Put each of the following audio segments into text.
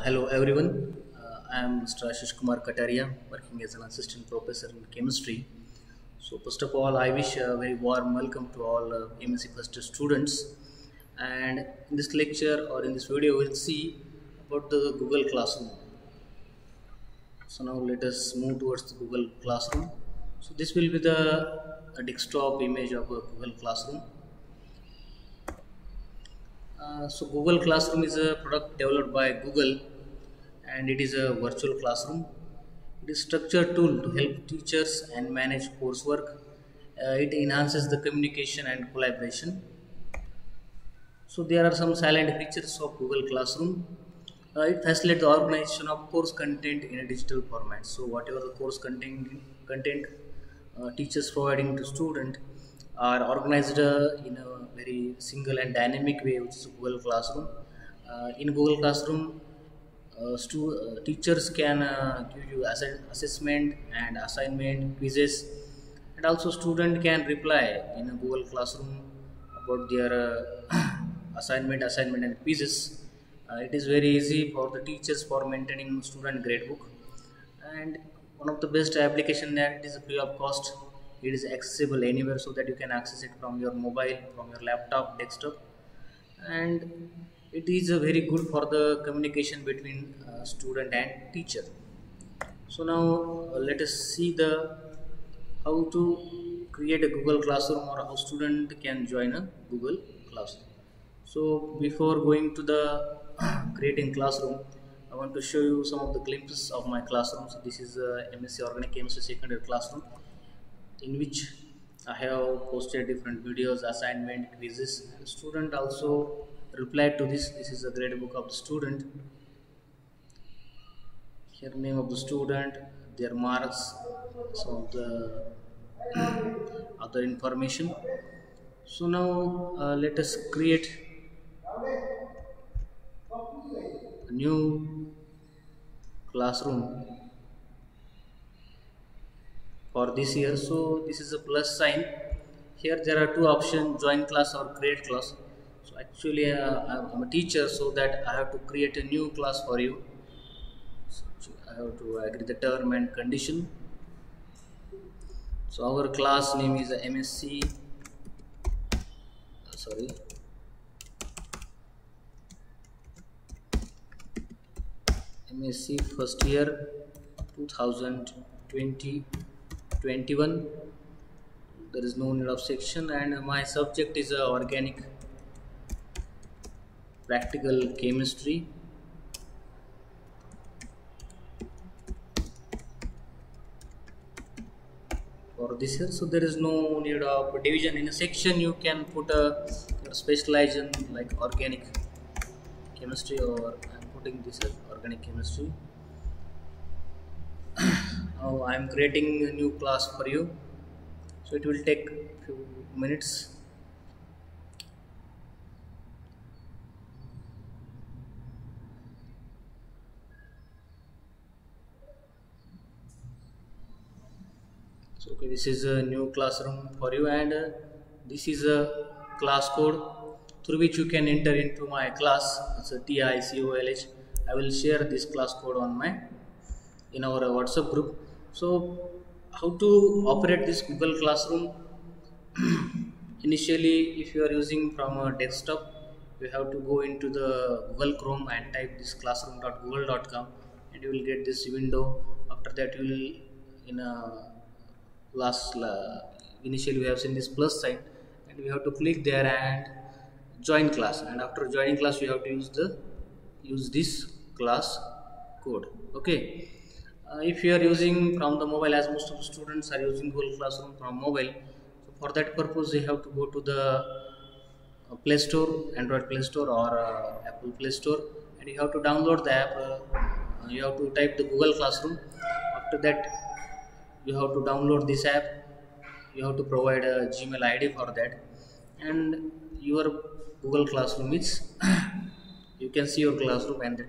Hello everyone. I am Mr. Ashish Kumar Kataria, working as an assistant professor in chemistry. So first of all, I wish a very warm welcome to all MSc first students. And in this lecture or in this video, we'll see about the Google Classroom. So now let us move towards the Google Classroom. So this will be the desktop image of a Google Classroom. So Google Classroom is a product developed by Google and it is a virtual classroom. It is a structured tool to help teachers and manage coursework. It enhances the communication and collaboration. So there are some silent features of Google Classroom. It facilitates the organization of course content in a digital format. So whatever the course content teachers providing to student are organized in a very single and dynamic way, which is Google Classroom. In Google Classroom, teachers can give you assessment and assignment quizzes, and also student can reply in a Google Classroom about their assignment and quizzes. It is very easy for the teachers for maintaining student gradebook, and one of the best application that it is free of cost. It is accessible anywhere so that you can access it from your mobile, from your laptop, desktop, and it is very good for the communication between student and teacher. So now let us see the how to create a Google Classroom or how student can join a Google Classroom. So before going to the creating classroom, I want to show you some of the glimpses of my classroom. So this is a MSc Organic Chemistry second year classroom in which I have posted different videos, assignment, quizzes. Student also replied to this. This is a grade book of the student. Here name of the student, their marks, some of the other information. So now let us create a new classroom for this year. So this is a plus sign. Here there are two options: join class or create class. So actually I'm a teacher, so that I have to create a new class for you. So I have to agree the term and condition. So our class name is MSc MSc first year 2020-21. There is no need of section, and my subject is organic practical chemistry. For this year, so there is no need of division in a section. You can put a specialization like organic chemistry, or I'm putting this as organic chemistry. Now I'm creating a new class for you, so it will take few minutes. So okay, this is a new classroom for you, and this is a class code through which you can enter into my class. It's a TICOLH. I will share this class code in our WhatsApp group. So how to operate this Google Classroom? Initially, if you are using from a desktop, you have to go into the Google Chrome and type this classroom.google.com, and you will get this window. After that, you will in a initially we have seen this plus sign, and we have to click there and join class, and after joining class we have to use this class code. Okay, if you are using from the mobile, as most of the students are using Google Classroom from mobile, so for that purpose you have to go to the Play Store, Android Play Store or Apple Play Store, and you have to download the app. You have to type the Google Classroom. After that you have to download this app. You have to provide a Gmail ID for that, and your Google Classroom is you can see your classroom, and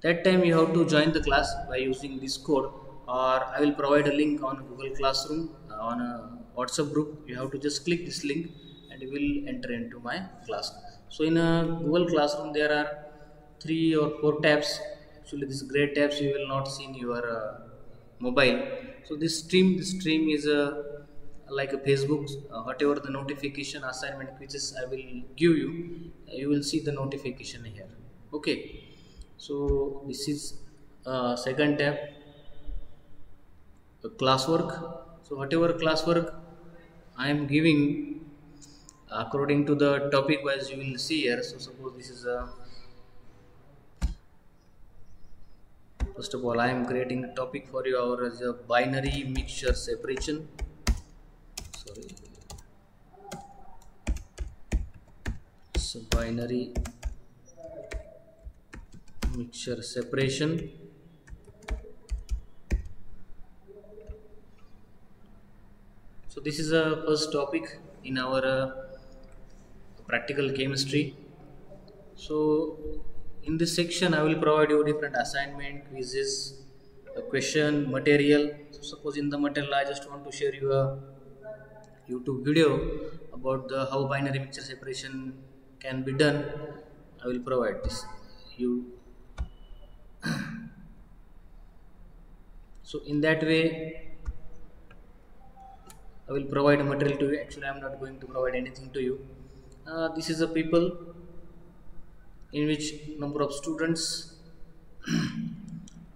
that time you have to join the class by using this code, or I will provide a link on Google Classroom on a WhatsApp group. You have to just click this link and you will enter into my class. So in a Google Classroom there are three or four tabs. Actually, these gray tabs you will not see in your mobile. So this stream is like a Facebook. Whatever the notification assignment quizzes I will give you, you will see the notification here. Okay. So this is second tab, classwork. So whatever classwork I am giving according to the topic wise you will see here. So suppose this is a, first of all I am creating a topic for you, our as a binary mixture separation. Sorry, so binary mixture separation. So this is a first topic in our practical chemistry. So in this section I will provide you different assignment, quizzes, a question, material. So suppose in the material I just want to share you a YouTube video about the how binary mixture separation can be done. I will provide this you. So in that way I will provide a material to you. Actually I am not going to provide anything to you. This is a people in which number of students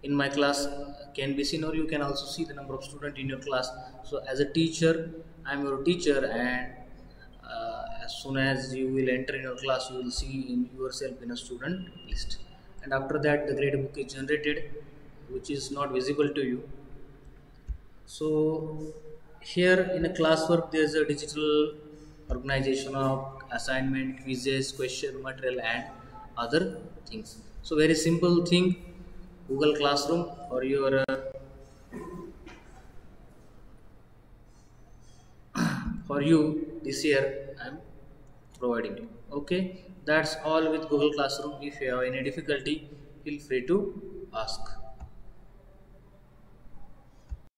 in my class can be seen, or you can also see the number of students in your class. So as a teacher I am your teacher, and as soon as you will enter in your class you will see in yourself in a student list, and after that the grade book is generated which is not visible to you. So here in a classwork there is a digital organization of assignment, quizzes, question, material and other things. So very simple thing, Google Classroom for your for you this year I am providing you. Okay, that's all with Google Classroom. If you have any difficulty, feel free to ask.